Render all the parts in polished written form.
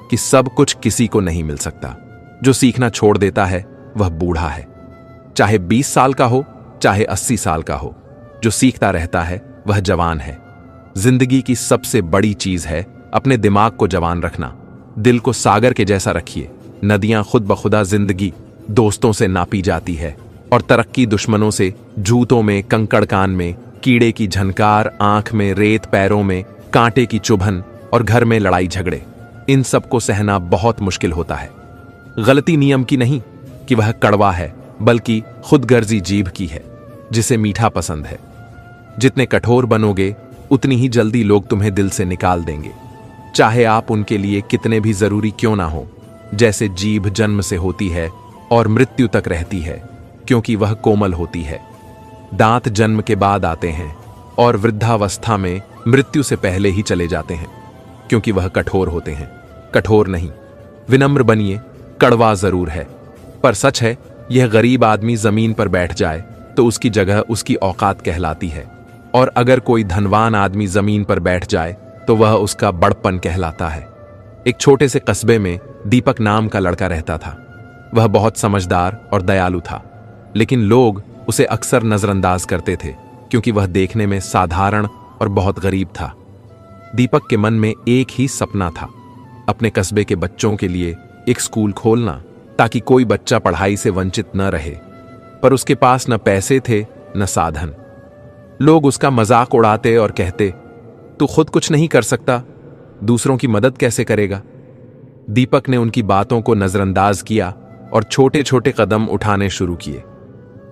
कि सब कुछ किसी को नहीं मिल सकता। जो सीखना छोड़ देता है वह बूढ़ा है, चाहे 20 साल का हो चाहे 80 साल का हो। जो सीखता रहता है वह जवान है। जिंदगी की सबसे बड़ी चीज है अपने दिमाग को जवान रखना। दिल को सागर के जैसा रखिए। नदियां खुद बखुदा जिंदगी दोस्तों से नापी जाती है और तरक्की दुश्मनों से। जूतों में कंकड़, कान में कीड़े की झनकार, आंख में रेत, पैरों में कांटे की चुभन और घर में लड़ाई झगड़े, इन सब को सहना बहुत मुश्किल होता है। गलती नियम की नहीं कि वह कड़वा है, बल्कि खुदगर्जी जीभ की है जिसे मीठा पसंद है। जितने कठोर बनोगे उतनी ही जल्दी लोग तुम्हें दिल से निकाल देंगे, चाहे आप उनके लिए कितने भी जरूरी क्यों ना हो। जैसे जीभ जन्म से होती है और मृत्यु तक रहती है, क्योंकि वह कोमल होती है। दांत जन्म के बाद आते हैं और वृद्धावस्था में मृत्यु से पहले ही चले जाते हैं, क्योंकि वह कठोर होते हैं। कठोर नहीं, विनम्र बनिए। कड़वा जरूर है, पर सच है यह गरीब आदमी जमीन पर बैठ जाए तो उसकी जगह उसकी औकात कहलाती है, और अगर कोई धनवान आदमी जमीन पर बैठ जाए तो वह उसका बड़पन कहलाता है। एक छोटे से कस्बे में दीपक नाम का लड़का रहता था। वह बहुत समझदार और दयालु था, लेकिन लोग उसे अक्सर नजरअंदाज करते थे क्योंकि वह देखने में साधारण और बहुत गरीब था। दीपक के मन में एक ही सपना था, अपने कस्बे के बच्चों के लिए एक स्कूल खोलना, ताकि कोई बच्चा पढ़ाई से वंचित न रहे। पर उसके पास न पैसे थे न साधन। लोग उसका मजाक उड़ाते और कहते, तू खुद कुछ नहीं कर सकता, दूसरों की मदद कैसे करेगा। दीपक ने उनकी बातों को नजरअंदाज किया और छोटे छोटे कदम उठाने शुरू किए।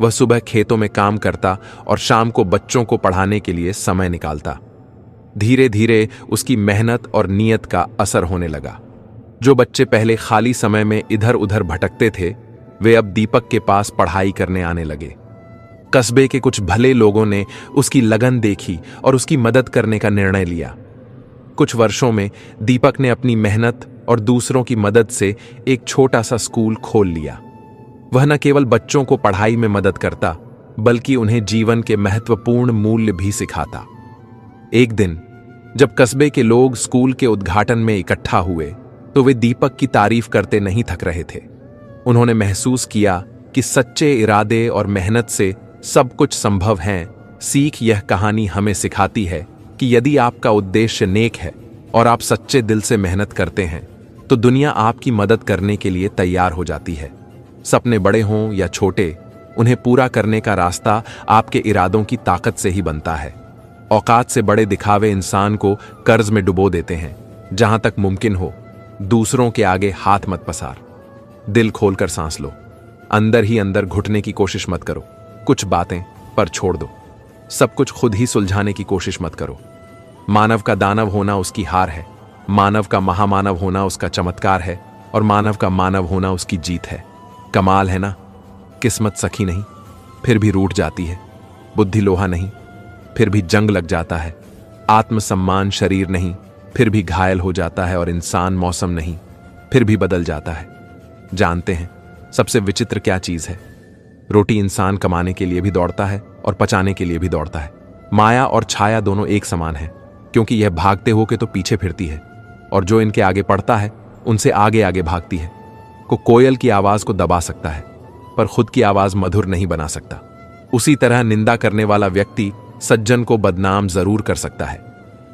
वह सुबह खेतों में काम करता और शाम को बच्चों को पढ़ाने के लिए समय निकालता। धीरे धीरे उसकी मेहनत और नियत का असर होने लगा। जो बच्चे पहले खाली समय में इधर उधर भटकते थे, वे अब दीपक के पास पढ़ाई करने आने लगे। कस्बे के कुछ भले लोगों ने उसकी लगन देखी और उसकी मदद करने का निर्णय लिया। कुछ वर्षों में दीपक ने अपनी मेहनत और दूसरों की मदद से एक छोटा सा स्कूल खोल लिया। वह न केवल बच्चों को पढ़ाई में मदद करता, बल्कि उन्हें जीवन के महत्वपूर्ण मूल्य भी सिखाता। एक दिन जब कस्बे के लोग स्कूल के उद्घाटन में इकट्ठा हुए, तो वे दीपक की तारीफ करते नहीं थक रहे थे। उन्होंने महसूस किया कि सच्चे इरादे और मेहनत से सब कुछ संभव है। सीख यह कहानी हमें सिखाती है कि यदि आपका उद्देश्य नेक है और आप सच्चे दिल से मेहनत करते हैं, तो दुनिया आपकी मदद करने के लिए तैयार हो जाती है। सपने बड़े हों या छोटे, उन्हें पूरा करने का रास्ता आपके इरादों की ताकत से ही बनता है। औकात से बड़े दिखावे इंसान को कर्ज में डुबो देते हैं। जहां तक मुमकिन हो, दूसरों के आगे हाथ मत पसार। दिल खोलकर सांस लो। अंदर ही अंदर घुटने की कोशिश मत करो। कुछ बातें पर छोड़ दो। सब कुछ खुद ही सुलझाने की कोशिश मत करो। मानव का दानव होना उसकी हार है, मानव का महामानव होना उसका चमत्कार है, और मानव का मानव होना उसकी जीत है। कमाल है ना। किस्मत सखी नहीं, फिर भी रूठ जाती है। बुद्धि लोहा नहीं, फिर भी जंग लग जाता है। आत्मसम्मान शरीर नहीं, फिर भी घायल हो जाता है। और इंसान मौसम नहीं, फिर भी बदल जाता है। जानते हैं सबसे विचित्र क्या चीज है? रोटी इंसान कमाने के लिए भी दौड़ता है और पचाने के लिए भी दौड़ता है। माया और छाया दोनों एक समान है, क्योंकि यह भागते होके तो पीछे फिरती है, और जो इनके आगे पड़ता है उनसे आगे आगे भागती है। कोयल की आवाज को दबा सकता है, पर खुद की आवाज मधुर नहीं बना सकता। उसी तरह निंदा करने वाला व्यक्ति सज्जन को बदनाम जरूर कर सकता है,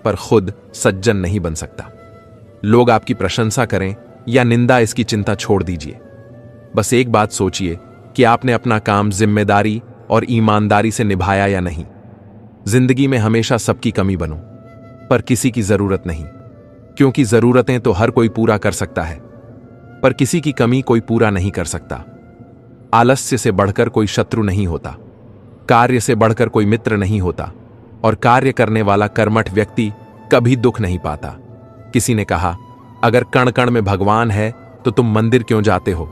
पर खुद सज्जन नहीं बन सकता। लोग आपकी प्रशंसा करें या निंदा, इसकी चिंता छोड़ दीजिए। बस एक बात सोचिए कि आपने अपना काम जिम्मेदारी और ईमानदारी से निभाया या नहीं। जिंदगी में हमेशा सबकी कमी बनो, पर किसी की जरूरत नहीं, क्योंकि जरूरतें तो हर कोई पूरा कर सकता है, पर किसी की कमी कोई पूरा नहीं कर सकता। आलस्य से बढ़कर कोई शत्रु नहीं होता, कार्य से बढ़कर कोई मित्र नहीं होता, और कार्य करने वाला कर्मठ व्यक्ति कभी दुख नहीं पाता। किसी ने कहा, अगर कण कण में भगवान है तो तुम मंदिर क्यों जाते हो?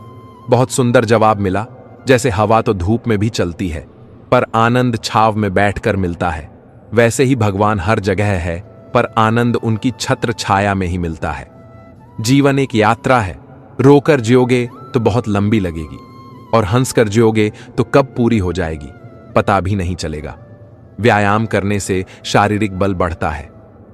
बहुत सुंदर जवाब मिला। जैसे हवा तो धूप में भी चलती है, पर आनंद छाव में बैठकर मिलता है, वैसे ही भगवान हर जगह है, पर आनंद उनकी छत्र छाया में ही मिलता है। जीवन एक यात्रा है। रोकर जियोगे तो बहुत लंबी लगेगी, और हंसकर जियोगे तो कब पूरी हो जाएगी पता भी नहीं चलेगा। व्यायाम करने से शारीरिक बल बढ़ता है,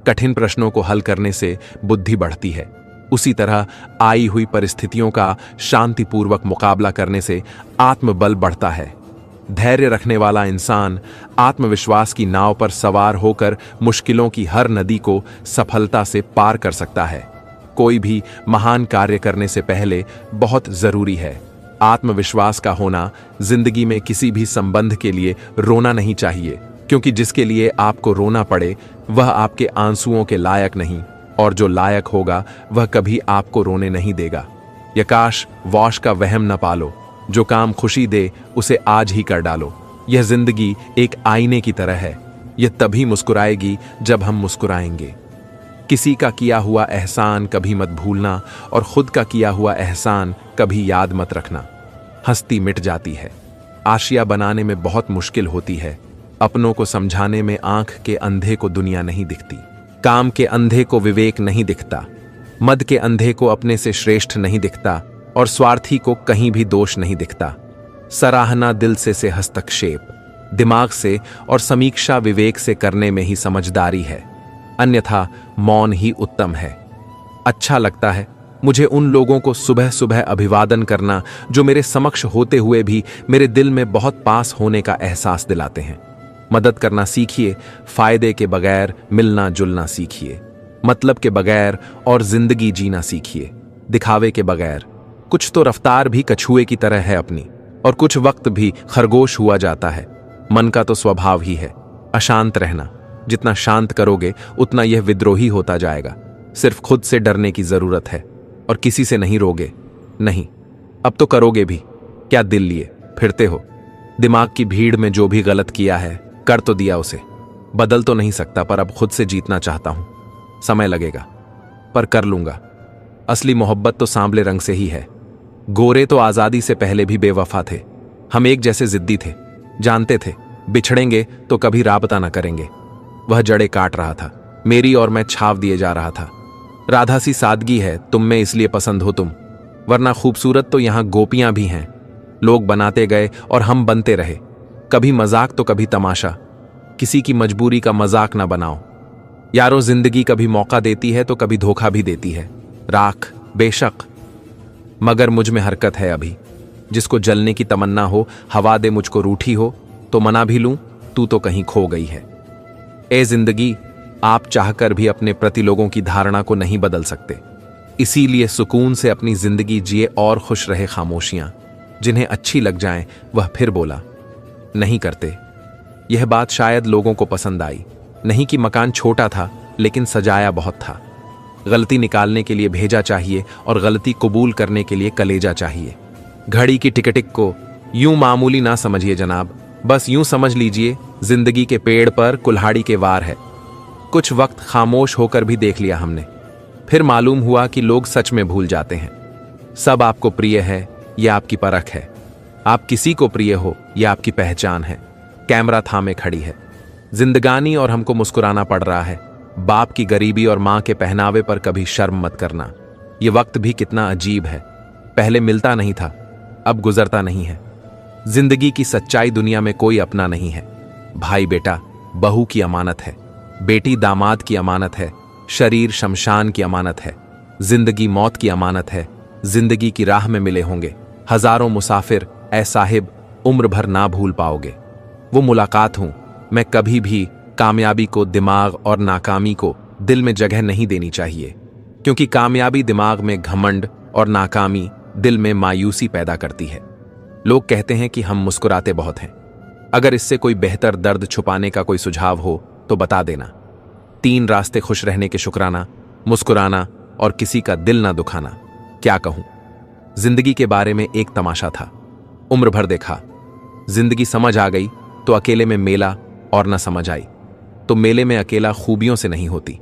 कठिन प्रश्नों को हल करने से बुद्धि बढ़ती है, उसी तरह आई हुई परिस्थितियों का शांतिपूर्वक मुकाबला करने से आत्मबल बढ़ता है। धैर्य रखने वाला इंसान आत्मविश्वास की नाव पर सवार होकर मुश्किलों की हर नदी को सफलता से पार कर सकता है। कोई भी महान कार्य करने से पहले बहुत जरूरी है आत्मविश्वास का होना। जिंदगी में किसी भी संबंध के लिए रोना नहीं चाहिए, क्योंकि जिसके लिए आपको रोना पड़े वह आपके आंसुओं के लायक नहीं, और जो लायक होगा वह कभी आपको रोने नहीं देगा। यकाश वॉश का वहम न पालो, जो काम खुशी दे उसे आज ही कर डालो। यह जिंदगी एक आईने की तरह है, यह तभी मुस्कुराएगी जब हम मुस्कुराएंगे। किसी का किया हुआ एहसान कभी मत भूलना, और खुद का किया हुआ एहसान कभी याद मत रखना। हस्ती मिट जाती है, आशिया बनाने में बहुत मुश्किल होती है। अपनों को समझाने में आंख के अंधे को दुनिया नहीं दिखती, काम के अंधे को विवेक नहीं दिखता, मद के अंधे को अपने से श्रेष्ठ नहीं दिखता, और स्वार्थी को कहीं भी दोष नहीं दिखता। सराहना दिल से हस्तक्षेप दिमाग से और समीक्षा विवेक से करने में ही समझदारी है, अन्यथा मौन ही उत्तम है। अच्छा लगता है मुझे उन लोगों को सुबह सुबह अभिवादन करना जो मेरे समक्ष होते हुए भी मेरे दिल में बहुत पास होने का एहसास दिलाते हैं। मदद करना सीखिए, फायदे के बगैर मिलना जुलना सीखिए, मतलब के बगैर और जिंदगी जीना सीखिए, दिखावे के बगैर। कुछ तो रफ्तार भी कछुए की तरह है अपनी, और कुछ वक्त भी खरगोश हुआ जाता है। मन का तो स्वभाव ही है अशांत रहना, जितना शांत करोगे उतना यह विद्रोही होता जाएगा। सिर्फ खुद से डरने की जरूरत है, और किसी से नहीं रोगे। नहीं, अब तो करोगे भी, क्या दिल लिए फिरते हो। दिमाग की भीड़ में जो भी गलत किया है कर तो दिया, उसे बदल तो नहीं सकता, पर अब खुद से जीतना चाहता हूं। समय लगेगा पर कर लूंगा। असली मोहब्बत तो सांवले रंग से ही है। गोरे तो आजादी से पहले भी बेवफा थे। हम एक जैसे जिद्दी थे, जानते थे बिछड़ेंगे तो कभी राबता ना करेंगे। वह जड़े काट रहा था, मेरी और मैं छाव दिए जा रहा था। राधा सी सादगी है तुम में, इसलिए पसंद हो तुम, वरना खूबसूरत तो यहां गोपियां भी हैं। लोग बनाते गए और हम बनते रहे, कभी मजाक तो कभी तमाशा। किसी की मजबूरी का मजाक ना बनाओ यारो। जिंदगी कभी मौका देती है तो कभी धोखा भी देती है। राख बेशक, मगर मुझ में हरकत है अभी। जिसको जलने की तमन्ना हो, हवा दे मुझको रूठी हो, तो मना भी लूं, तू तो कहीं खो गई है। ए जिंदगी, आप चाहकर भी अपने प्रति लोगों की धारणा को नहीं बदल सकते, इसीलिए सुकून से अपनी जिंदगी जिए और खुश रहे। खामोशियां जिन्हें अच्छी लग जाएं वह फिर बोला नहीं करते। यह बात शायद लोगों को पसंद आई, नहीं कि मकान छोटा था लेकिन सजाया बहुत था। गलती निकालने के लिए भेजा चाहिए और गलती कबूल करने के लिए कलेजा चाहिए। घड़ी की टिकटिक को यूं मामूली ना समझिए जनाब, बस यूं समझ लीजिए जिंदगी के पेड़ पर कुल्हाड़ी के वार है। कुछ वक्त खामोश होकर भी देख लिया हमने, फिर मालूम हुआ कि लोग सच में भूल जाते हैं। सब आपको प्रिय है, यह आपकी परख है। आप किसी को प्रिय हो, यह आपकी पहचान है। कैमरा थामे खड़ी है जिंदगानी और हमको मुस्कुराना पड़ रहा है। बाप की गरीबी और मां के पहनावे पर कभी शर्म मत करना। यह वक्त भी कितना अजीब है, पहले मिलता नहीं था, अब गुजरता नहीं है। जिंदगी की सच्चाई दुनिया में कोई अपना नहीं है। भाई बेटा बहू की अमानत है, बेटी दामाद की अमानत है, शरीर शमशान की अमानत है, जिंदगी मौत की अमानत है। जिंदगी की राह में मिले होंगे हजारों मुसाफिर, ऐ साहिब उम्र भर ना भूल पाओगे। वो मुलाकात हूं मैं, कभी भी कामयाबी को दिमाग और नाकामी को दिल में जगह नहीं देनी चाहिए, क्योंकि कामयाबी दिमाग में घमंड और नाकामी दिल में मायूसी पैदा करती है। लोग कहते हैं कि हम मुस्कुराते बहुत हैं। अगर इससे कोई बेहतर दर्द छुपाने का कोई सुझाव हो तो बता देना। 3 रास्ते खुश रहने के, शुक्राना, मुस्कुराना और किसी का दिल ना दुखाना। क्या कहूं, जिंदगी के बारे में एक तमाशा था, उम्र भर देखा। जिंदगी समझ आ गई तो अकेले में मेला, और न समझ आई तो मेले में अकेला खूबियों से नहीं होती।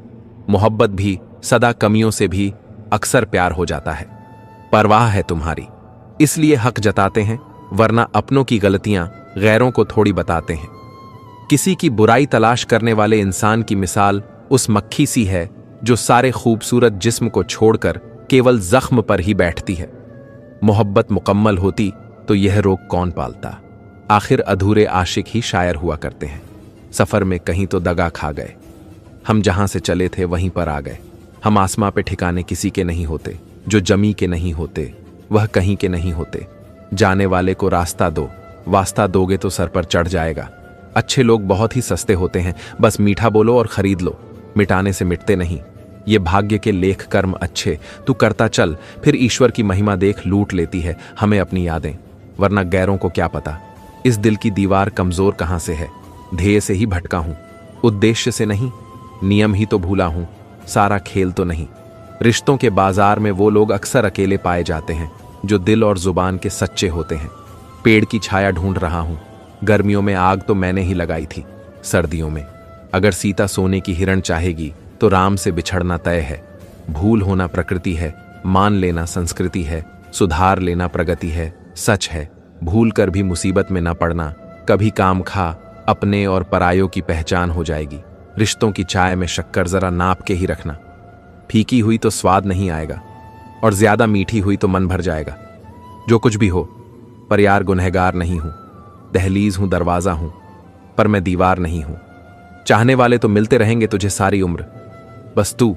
मोहब्बत भी सदा कमियों से भी अक्सर प्यार हो जाता है। परवाह है तुम्हारी इसलिए हक जताते हैं, वरना अपनों की गलतियां गैरों को थोड़ी बताते हैं। किसी की बुराई तलाश करने वाले इंसान की मिसाल उस मक्खी सी है जो सारे खूबसूरत जिस्म को छोड़कर केवल जख्म पर ही बैठती है। मोहब्बत मुकम्मल होती तो यह रोग कौन पालता। आखिर अधूरे आशिक ही शायर हुआ करते हैं। सफर में कहीं तो दगा खा गए, हम जहां से चले थे वहीं पर आ गए। हम आसमां पे ठिकाने किसी के नहीं होते, जो जमी के नहीं होते वह कहीं के नहीं होते। जाने वाले को रास्ता दो, वास्ता दोगे तो सर पर चढ़ जाएगा। अच्छे लोग बहुत ही सस्ते होते हैं, बस मीठा बोलो और खरीद लो, मिटाने से मिटते नहीं। ये भाग्य के लेख कर्म अच्छे, तू करता चल, फिर ईश्वर की महिमा देख लूट लेती है हमें अपनी यादें, वरना गैरों को क्या पता इस दिल की दीवार कमजोर कहां से है। ध्येय से ही भटका हूं, उद्देश्य से नहीं, नियम ही तो भूला हूं, सारा खेल तो नहीं। रिश्तों के बाजार में वो लोग अक्सर अकेले पाए जाते हैं जो दिल और जुबान के सच्चे होते हैं। पेड़ की छाया ढूंढ रहा हूं, गर्मियों में आग तो मैंने ही लगाई थी, सर्दियों में अगर सीता सोने की हिरण चाहेगी तो राम से बिछड़ना तय है। भूल होना प्रकृति है, मान लेना संस्कृति है, सुधार लेना प्रगति है। सच है, भूल कर भी मुसीबत में न पड़ना, कभी काम खा, अपने और परायों की पहचान हो जाएगी। रिश्तों की चाय में शक्कर जरा नाप के ही रखना, फीकी हुई तो स्वाद नहीं आएगा और ज्यादा मीठी हुई तो मन भर जाएगा। जो कुछ भी हो, पर यार गुनहगार नहीं हूं, दहलीज हूं, दरवाजा हूं, पर मैं दीवार नहीं हूं। चाहने वाले तो मिलते रहेंगे तुझे सारी उम्र, बस तू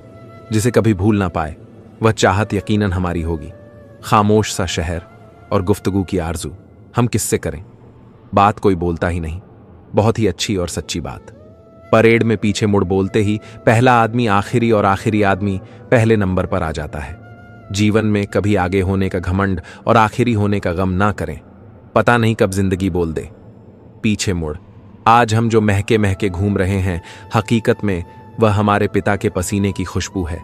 जिसे कभी भूल ना पाए, वह चाहत यकीनन हमारी होगी। खामोश सा शहर और गुफ्तगू की आरजू, हम किससे करें बात, कोई बोलता ही नहीं, बहुत ही अच्छी और सच्ची बात। परेड में पीछे मुड़ बोलते ही पहला आदमी आखिरी और आखिरी आदमी पहले नंबर पर आ जाता है। जीवन में कभी आगे होने का घमंड और आखिरी होने का गम ना करें, पता नहीं कब जिंदगी बोल दे पीछे मुड़। आज हम जो महके महके घूम रहे हैं, हकीकत में वह हमारे पिता के पसीने की खुशबू है।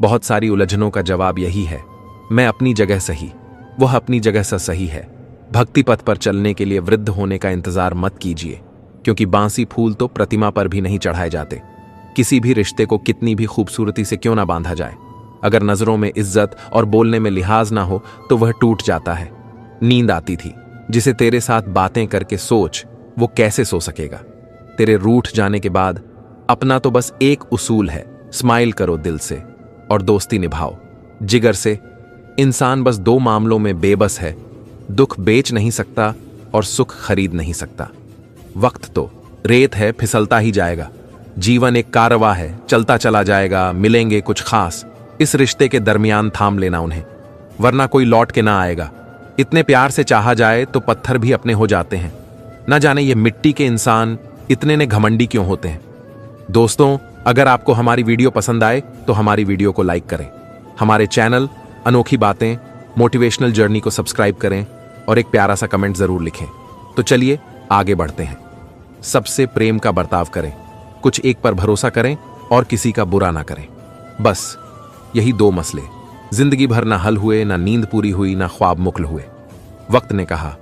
बहुत सारी उलझनों का जवाब यही है, मैं अपनी जगह सही, वह अपनी जगह सा सही है। भक्ति पथ पर चलने के लिए वृद्ध होने का इंतजार मत कीजिए, क्योंकि बांसी फूल तो प्रतिमा पर भी नहीं चढ़ाए जाते। किसी भी रिश्ते को कितनी भी खूबसूरती से क्यों ना बांधा जाए, अगर नजरों में इज्जत और बोलने में लिहाज ना हो तो वह टूट जाता है। नींद आती थी, जिसे तेरे साथ बातें करके सोच, वो कैसे सो सकेगा। तेरे रूठ जाने के बाद अपना तो बस एक उसूल है, स्माइल करो दिल से और दोस्ती निभाओ जिगर से। इंसान बस दो मामलों में बेबस है, दुख बेच नहीं सकता और सुख खरीद नहीं सकता। वक्त तो रेत है, फिसलता ही जाएगा। जीवन एक कारवां है, चलता चला जाएगा, मिलेंगे कुछ खास, इस रिश्ते के दरमियान थाम लेना उन्हें, वरना कोई लौट के ना आएगा। इतने प्यार से चाहा जाए तो पत्थर भी अपने हो जाते हैं। न जाने ये मिट्टी के इंसान इतने ने घमंडी क्यों होते हैं। दोस्तों, अगर आपको हमारी वीडियो पसंद आए तो हमारी वीडियो को लाइक करें, हमारे चैनल अनोखी बातें मोटिवेशनल जर्नी को सब्सक्राइब करें और एक प्यारा सा कमेंट जरूर लिखें। तो चलिए आगे बढ़ते हैं। सबसे प्रेम का बर्ताव करें, कुछ एक पर भरोसा करें और किसी का बुरा ना करें। बस यही दो मसले जिंदगी भर ना हल हुए, ना नींद पूरी हुई, ना ख्वाब मुकल हुए। वक्त ने कहा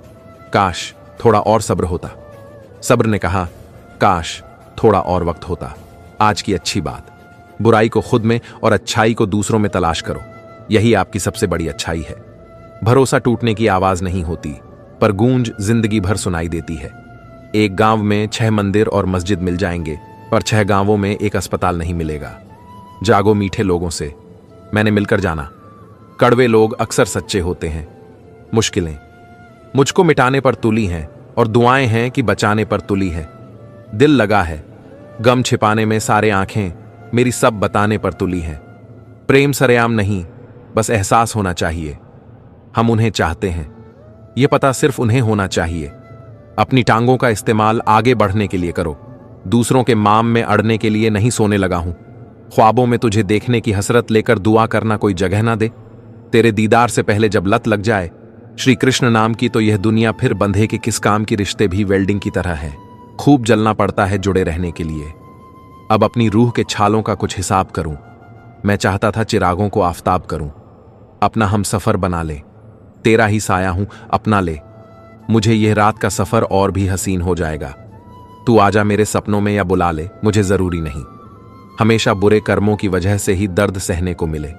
काश थोड़ा और सब्र होता, सब्र ने कहा काश थोड़ा और वक्त होता। आज की अच्छी बात, बुराई को खुद में और अच्छाई को दूसरों में तलाश करो, यही आपकी सबसे बड़ी अच्छाई है। भरोसा टूटने की आवाज नहीं होती, पर गूंज जिंदगी भर सुनाई देती है। एक गांव में 6 मंदिर और मस्जिद मिल जाएंगे, पर 6 गांवों में एक अस्पताल नहीं मिलेगा। जागो मीठे लोगों से, मैंने मिलकर जाना, कड़वे लोग अक्सर सच्चे होते हैं। मुश्किलें मुझको मिटाने पर तुली हैं और दुआएं हैं कि बचाने पर तुली है। दिल लगा है, गम छिपाने में सारे आंखें मेरी सब बताने पर तुली हैं। प्रेम सरेआम नहीं, बस एहसास होना चाहिए। हम उन्हें चाहते हैं, यह पता सिर्फ उन्हें होना चाहिए। अपनी टांगों का इस्तेमाल आगे बढ़ने के लिए करो, दूसरों के माम में अड़ने के लिए नहीं सोने लगा हूं। ख्वाबों में तुझे देखने की हसरत लेकर दुआ करना कोई जगह ना दे। तेरे दीदार से पहले जब लत लग जाए श्री कृष्ण नाम की, तो यह दुनिया फिर बंधे कि किस काम की रिश्ते भी वेल्डिंग की तरह है, खूब जलना पड़ता है जुड़े रहने के लिए। अब अपनी रूह के छालों का कुछ हिसाब करूं, मैं चाहता था चिरागों को आफताब करूं। अपना हम सफर बना ले, तेरा ही साया हूं अपना ले, मुझे यह रात का सफर और भी हसीन हो जाएगा। तू आजा मेरे सपनों में या बुला ले, मुझे जरूरी नहीं। हमेशा बुरे कर्मों की वजह से ही दर्द सहने को मिले,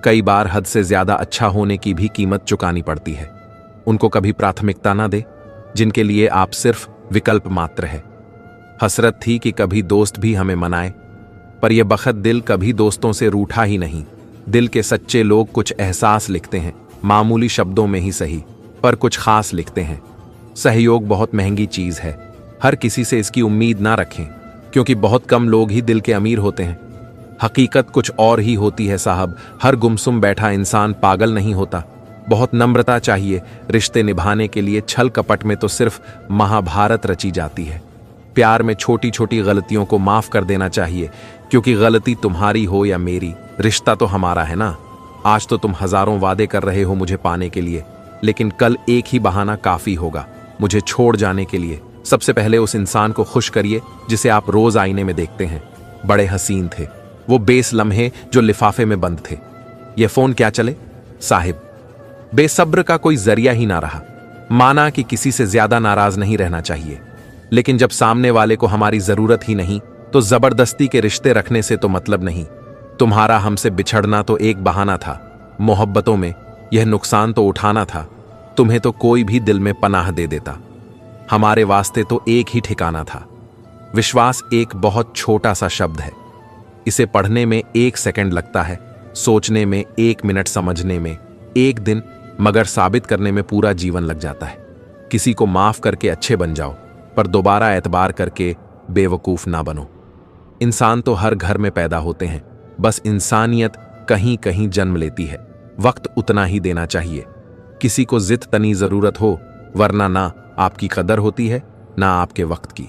कई बार हद से ज्यादा अच्छा होने की भी कीमत चुकानी पड़ती है। उनको कभी प्राथमिकता ना दे जिनके लिए आप सिर्फ विकल्प मात्र है। हसरत थी कि कभी दोस्त भी हमें मनाए, पर यह बखत दिल कभी दोस्तों से रूठा ही नहीं। दिल के सच्चे लोग कुछ एहसास लिखते हैं, मामूली शब्दों में ही सही, पर कुछ खास लिखते हैं। सहयोग बहुत महंगी चीज है, हर किसी से इसकी उम्मीद ना रखें, क्योंकि बहुत कम लोग ही दिल के अमीर होते हैं। हकीकत कुछ और ही होती है साहब। हर गुमसुम बैठा इंसान पागल नहीं होता। बहुत नम्रता चाहिए रिश्ते निभाने के लिए। छल कपट में तो सिर्फ महाभारत रची जाती है। प्यार में छोटी छोटी गलतियों को माफ कर देना चाहिए, क्योंकि गलती तुम्हारी हो या मेरी, रिश्ता तो हमारा है ना। आज तो तुम हजारों वादे कर रहे हो मुझे पाने के लिए, लेकिन कल एक ही बहाना काफी होगा मुझे छोड़ जाने के लिए। सबसे पहले उस इंसान को खुश करिए जिसे आप रोज आईने में देखते हैं। बड़े हसीन थे वो बेस लम्हे जो लिफाफे में बंद थे। ये फोन क्या चले साहिब। बेसब्र का कोई जरिया ही ना रहा। माना कि किसी से ज्यादा नाराज नहीं रहना चाहिए, लेकिन जब सामने वाले को हमारी जरूरत ही नहीं तो जबरदस्ती के रिश्ते रखने से तो मतलब नहीं। तुम्हारा हमसे बिछड़ना तो एक बहाना था, मोहब्बतों में यह नुकसान तो उठाना था। तुम्हें तो कोई भी दिल में पनाह दे देता, हमारे वास्ते तो एक ही ठिकाना था। विश्वास एक बहुत छोटा सा शब्द है। इसे पढ़ने में 1 सेकंड लगता है, सोचने में 1 मिनट, समझने में 1 दिन, मगर साबित करने में पूरा जीवन लग जाता है। किसी को माफ करके अच्छे बन जाओ, पर दोबारा एतबार करके बेवकूफ ना बनो। इंसान तो हर घर में पैदा होते हैं, बस इंसानियत कहीं कहीं जन्म लेती है। वक्त उतना ही देना चाहिए। किसी को जिद तनी जरूरत हो, वरना ना आपकी कदर होती है ना आपके वक्त की।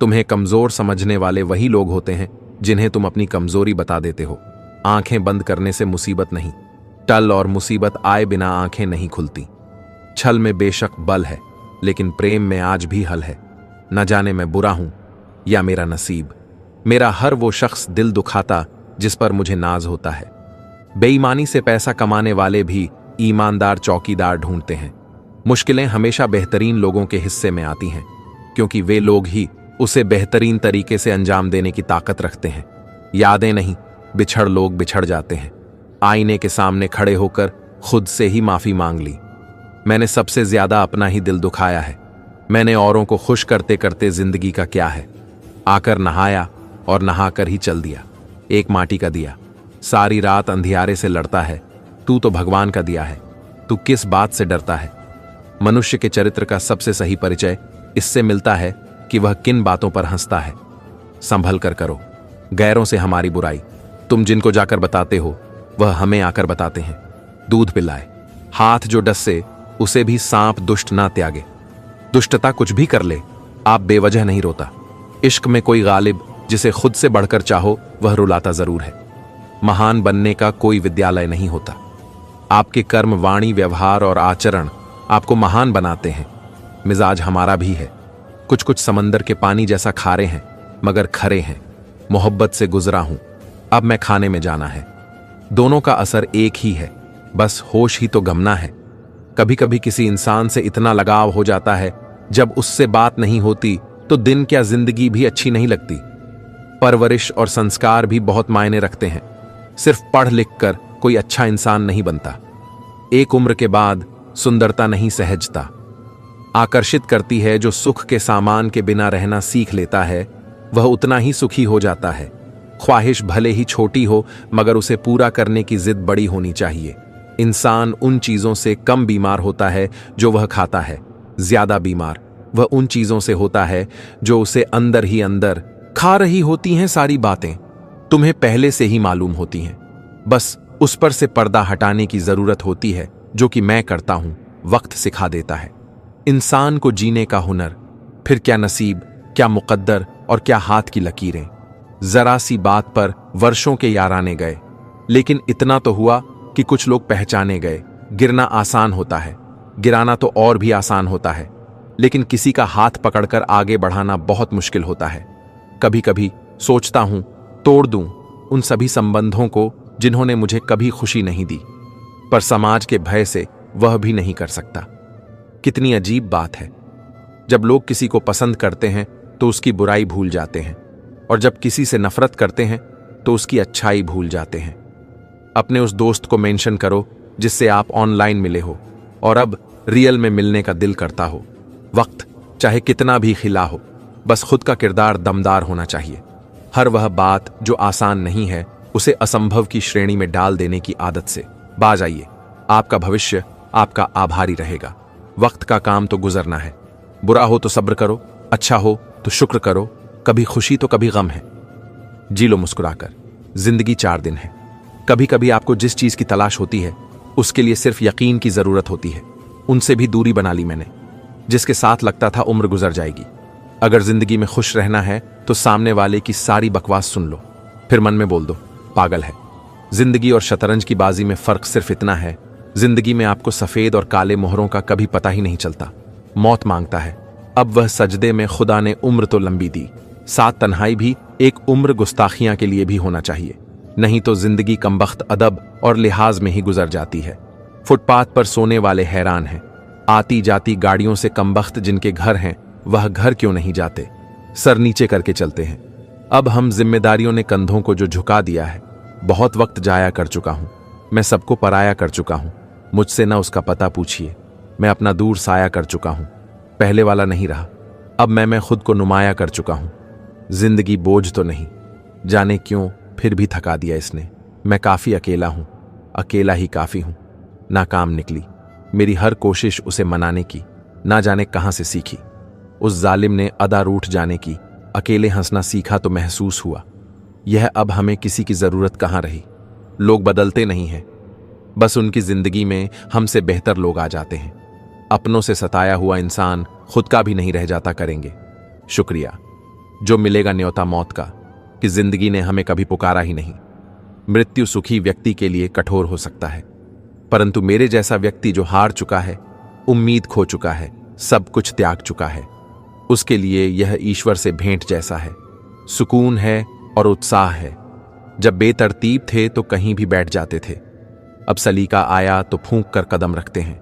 तुम्हें कमजोर समझने वाले वही लोग होते हैं जिन्हें तुम अपनी कमजोरी बता देते हो। आंखें बंद करने से मुसीबत नहीं, टल और मुसीबत आए बिना आंखें नहीं खुलती। छल में बेशक बल है, लेकिन प्रेम में आज भी हल है। न जाने मैं बुरा हूं या मेरा नसीब। मेरा हर वो शख्स दिल दुखाता जिस पर मुझे नाज होता है। बेईमानी से पैसा कमाने वाले भी ईमानदार चौकीदार ढूंढते हैं। मुश्किलें हमेशा बेहतरीन लोगों के हिस्से में आती हैं, क्योंकि वे लोग ही उसे बेहतरीन तरीके से अंजाम देने की ताकत रखते हैं। यादें नहीं, बिछड़ लोग बिछड़ जाते हैं। आईने के सामने खड़े होकर खुद से ही माफी मांग ली। मैंने सबसे ज्यादा अपना ही दिल दुखाया है। मैंने औरों को खुश करते करते जिंदगी का क्या है। आकर नहाया और नहाकर ही चल दिया। एक माटी का दिया सारी रात अंधियारे से लड़ता है। तू तो भगवान का दिया है, तू किस बात से डरता है। मनुष्य के चरित्र का सबसे सही परिचय इससे मिलता है कि वह किन बातों पर हंसता है। संभल कर करो गैरों से हमारी बुराई। तुम जिनको जाकर बताते हो वह हमें आकर बताते हैं। दूध पिलाए हाथ जो डसे, उसे भी सांप दुष्ट ना त्यागे। दुष्टता कुछ भी कर ले, आप बेवजह नहीं रोता। इश्क में कोई गालिब जिसे खुद से बढ़कर चाहो वह रुलाता जरूर है। महान बनने का कोई विद्यालय नहीं होता। आपके कर्म, वाणी, व्यवहार और आचरण आपको महान बनाते हैं। मिजाज हमारा भी है। कुछ कुछ समंदर के पानी जैसा खारे हैं, मगर खरे हैं। मोहब्बत से गुजरा हूं, अब मैं खाने में जाना है। दोनों का असर एक ही है, बस होश ही तो गमना है। कभी कभी किसी इंसान से इतना लगाव हो जाता है, जब उससे बात नहीं होती तो दिन क्या जिंदगी भी अच्छी नहीं लगती। परवरिश और संस्कार भी बहुत मायने रखते हैं। सिर्फ पढ़ लिख कर कोई अच्छा इंसान नहीं बनता। एक उम्र के बाद सुंदरता नहीं सहजता आकर्षित करती है। जो सुख के सामान के बिना रहना सीख लेता है वह उतना ही सुखी हो जाता है। ख्वाहिश भले ही छोटी हो, मगर उसे पूरा करने की जिद बड़ी होनी चाहिए। इंसान उन चीजों से कम बीमार होता है जो वह खाता है। ज्यादा बीमार वह उन चीजों से होता है जो उसे अंदर ही अंदर खा रही होती हैं। सारी बातें तुम्हें पहले से ही मालूम होती हैं, बस उस पर से पर्दा हटाने की जरूरत होती है, जो कि मैं करता हूं। वक्त सिखा देता है इंसान को जीने का हुनर। फिर क्या नसीब, क्या मुकद्दर और क्या हाथ की लकीरें। जरा सी बात पर वर्षों के याराने गए, लेकिन इतना तो हुआ कि कुछ लोग पहचाने गए। गिरना आसान होता है, गिराना तो और भी आसान होता है, लेकिन किसी का हाथ पकड़कर आगे बढ़ाना बहुत मुश्किल होता है। कभी कभी सोचता हूं तोड़ दूं उन सभी संबंधों को जिन्होंने मुझे कभी खुशी नहीं दी, पर समाज के भय से वह भी नहीं कर सकता। कितनी अजीब बात है, जब लोग किसी को पसंद करते हैं तो उसकी बुराई भूल जाते हैं, और जब किसी से नफरत करते हैं तो उसकी अच्छाई भूल जाते हैं। अपने उस दोस्त को मेंशन करो जिससे आप ऑनलाइन मिले हो और अब रियल में मिलने का दिल करता हो। वक्त चाहे कितना भी खिला हो, बस खुद का किरदार दमदार होना चाहिए। हर वह बात जो आसान नहीं है उसे असंभव की श्रेणी में डाल देने की आदत से बाज आइए। आपका भविष्य आपका आभारी रहेगा। वक्त का काम तो गुजरना है। बुरा हो तो सब्र करो, अच्छा हो तो शुक्र करो। कभी खुशी तो कभी गम है, जी लो मुस्कुराकर। जिंदगी 4 दिन है। कभी कभी आपको जिस चीज की तलाश होती है उसके लिए सिर्फ यकीन की जरूरत होती है। उनसे भी दूरी बना ली मैंने, जिसके साथ लगता था उम्र गुजर जाएगी। अगर जिंदगी में खुश रहना है तो सामने वाले की सारी बकवास सुन लो, फिर मन में बोल दो पागल है। जिंदगी और शतरंज की बाजी में फर्क सिर्फ इतना है, जिंदगी में आपको सफेद और काले मोहरों का कभी पता ही नहीं चलता। मौत मांगता है, अब वह सजदे में खुदा ने उम्र तो लंबी दी, साथ तन्हाई भी एक उम्र गुस्ताखियां के लिए भी होना चाहिए, नहीं तो जिंदगी कमबख्त अदब और लिहाज में ही गुजर जाती है। फुटपाथ पर सोने वाले हैरान हैं, आती जाती गाड़ियों से कमबख्त जिनके घर हैं वह घर क्यों नहीं जाते, सर नीचे करके चलते हैं। अब हम जिम्मेदारियों ने कंधों को जो झुका दिया है, बहुत वक्त जाया कर चुका हूं, मैं सबको पराया कर चुका हूं, मुझसे ना उसका पता पूछिए, मैं अपना दूर साया कर चुका हूं, पहले वाला नहीं रहा, अब मैं खुद को नुमाया कर चुका हूं। जिंदगी बोझ तो नहीं, जाने क्यों फिर भी थका दिया इसने। मैं काफी अकेला हूं, अकेला ही काफी हूं। नाकाम निकली मेरी हर कोशिश उसे मनाने की, ना जाने कहां से सीखी। उस जालिम ने अदा रूठ जाने की, अकेले हंसना सीखा तो महसूस हुआ यह अब हमें किसी की जरूरत कहां रही। लोग बदलते नहीं हैं, बस उनकी जिंदगी में हमसे बेहतर लोग आ जाते हैं। अपनों से सताया हुआ इंसान खुद का भी नहीं रह जाता करेंगे। शुक्रिया जो मिलेगा न्योता मौत का, कि जिंदगी ने हमें कभी पुकारा ही नहीं। मृत्यु सुखी व्यक्ति के लिए कठोर हो सकता है, परंतु मेरे जैसा व्यक्ति जो हार चुका है, उम्मीद खो चुका है, सब कुछ त्याग चुका है, उसके लिए यह ईश्वर से भेंट जैसा है। सुकून है और उत्साह है। जब बेतरतीब थे तो कहीं भी बैठ जाते थे, अब सलीका आया तो फूंक कर कदम रखते हैं।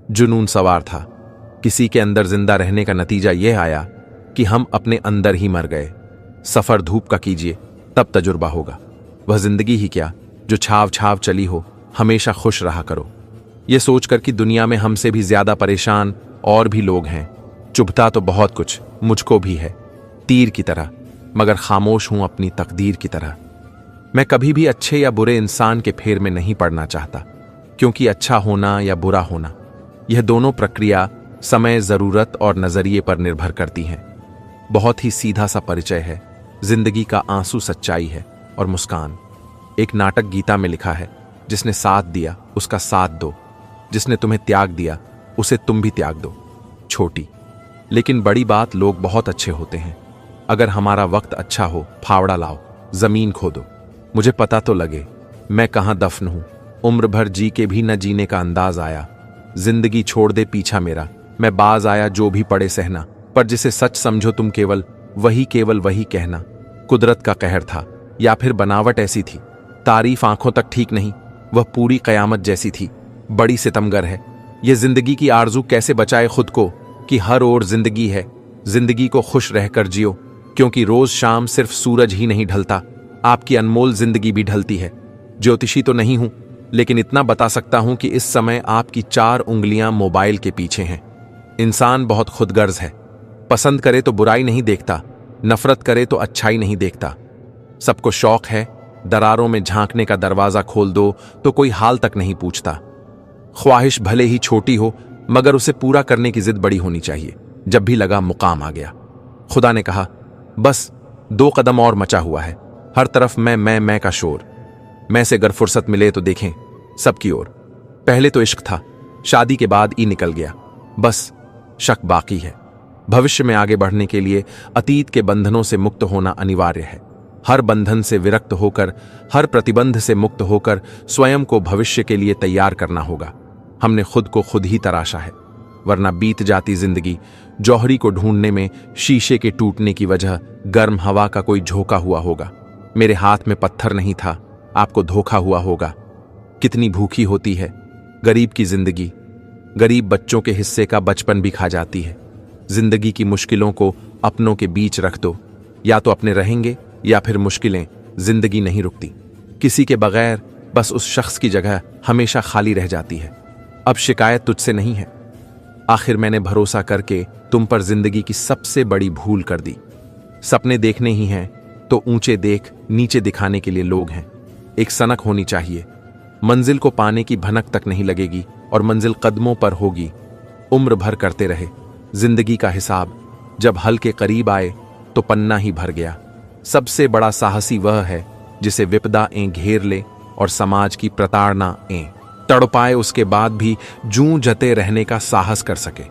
जुनून सवार था, किसी के अंदर जिंदा रहने का नतीजा यह आया कि हम अपने अंदर ही मर गए। सफर धूप का कीजिए तब तजुर्बा होगा। वह जिंदगी ही क्या जो छाव छाव चली हो, हमेशा खुश रहा करो, यह सोचकर कि दुनिया में हमसे भी ज्यादा परेशान और भी लोग हैं। चुभता तो बहुत कुछ मुझको भी है, तीर की तरह, मगर खामोश हूं अपनी तकदीर की तरह। मैं कभी भी अच्छे या बुरे इंसान के फेर में नहीं पड़ना चाहता, क्योंकि अच्छा होना या बुरा होना, यह दोनों प्रक्रिया समय, जरूरत और नजरिए पर निर्भर करती हैं। बहुत ही सीधा सा परिचय है, जिंदगी का आंसू सच्चाई है और मुस्कान। एक नाटक गीता में लिखा है, जिसने साथ दिया उसका साथ दो, जिसने तुम्हें त्याग दिया उसे तुम भी त्याग दो। छोटी लेकिन बड़ी बात, लोग बहुत अच्छे होते हैं। अगर हमारा वक्त अच्छा हो, फावड़ा लाओ, जमीन खोदो, मुझे पता तो लगे मैं कहां दफन हूं। उम्र भर जी के भी न जीने का अंदाज आया, जिंदगी छोड़ दे पीछा मेरा, मैं बाज आया जो भी पड़े सहना। पर जिसे सच समझो तुम केवल वही कहना। कुदरत का कहर था या फिर बनावट ऐसी थी, तारीफ आंखों तक ठीक नहीं, वह पूरी कयामत जैसी थी। बड़ी सितमगर है यह जिंदगी की आरजू, कैसे बचाए खुद को कि हर ओर जिंदगी है। जिंदगी को खुश रहकर जियो, क्योंकि रोज शाम सिर्फ सूरज ही नहीं ढलता, आपकी अनमोल जिंदगी भी ढलती है। ज्योतिषी तो नहीं हूं, लेकिन इतना बता सकता हूं कि इस समय आपकी 4 उंगलियां मोबाइल के पीछे हैं। इंसान बहुत खुदगर्ज है, पसंद करे तो बुराई नहीं देखता, नफरत करे तो अच्छाई नहीं देखता। सबको शौक है, दरारों में झांकने का दरवाजा खोल दो तो कोई हाल तक नहीं पूछता। ख्वाहिश भले ही छोटी हो, मगर उसे पूरा करने की जिद बड़ी होनी चाहिए। जब भी लगा मुकाम आ गया, खुदा ने कहा बस 2 कदम और मचा हुआ है, हर तरफ मैं का शोर। मैं से अगर फुर्सत मिले तो देखें सबकी ओर। पहले तो इश्क था, शादी के बाद ई निकल गया, बस शक बाकी है। भविष्य में आगे बढ़ने के लिए अतीत के बंधनों से मुक्त होना अनिवार्य है। हर बंधन से विरक्त होकर, हर प्रतिबंध से मुक्त होकर स्वयं को भविष्य के लिए तैयार करना होगा। हमने खुद को खुद ही तराशा है, वरना बीत जाती जिंदगी जौहरी को ढूंढने में शीशे के टूटने की वजह गर्म हवा का कोई झोंका हुआ होगा। मेरे हाथ में पत्थर नहीं था, आपको धोखा हुआ होगा। कितनी भूखी होती है गरीब की जिंदगी, गरीब बच्चों के हिस्से का बचपन भी खा जाती है। जिंदगी की मुश्किलों को अपनों के बीच रख दो, या तो अपने रहेंगे या फिर मुश्किलें। जिंदगी नहीं रुकती, किसी के बगैर बस उस शख्स की जगह हमेशा खाली रह जाती है। अब शिकायत तुझसे नहीं है, आखिर मैंने भरोसा करके तुम पर जिंदगी की सबसे बड़ी भूल कर दी। सपने देखने ही हैं तो ऊंचे देख, नीचे दिखाने के लिए लोग हैं। एक सनक होनी चाहिए, मंजिल को पाने की भनक तक नहीं लगेगी और मंजिल कदमों पर होगी। उम्र भर करते रहे जिंदगी का हिसाब, जब हल के करीब आए तो पन्ना ही भर गया। सबसे बड़ा साहसी वह है जिसे विपदा एं घेर ले और समाज की प्रताड़ना एं तड़पाए उसके बाद भी जूं जते रहने का साहस कर सके।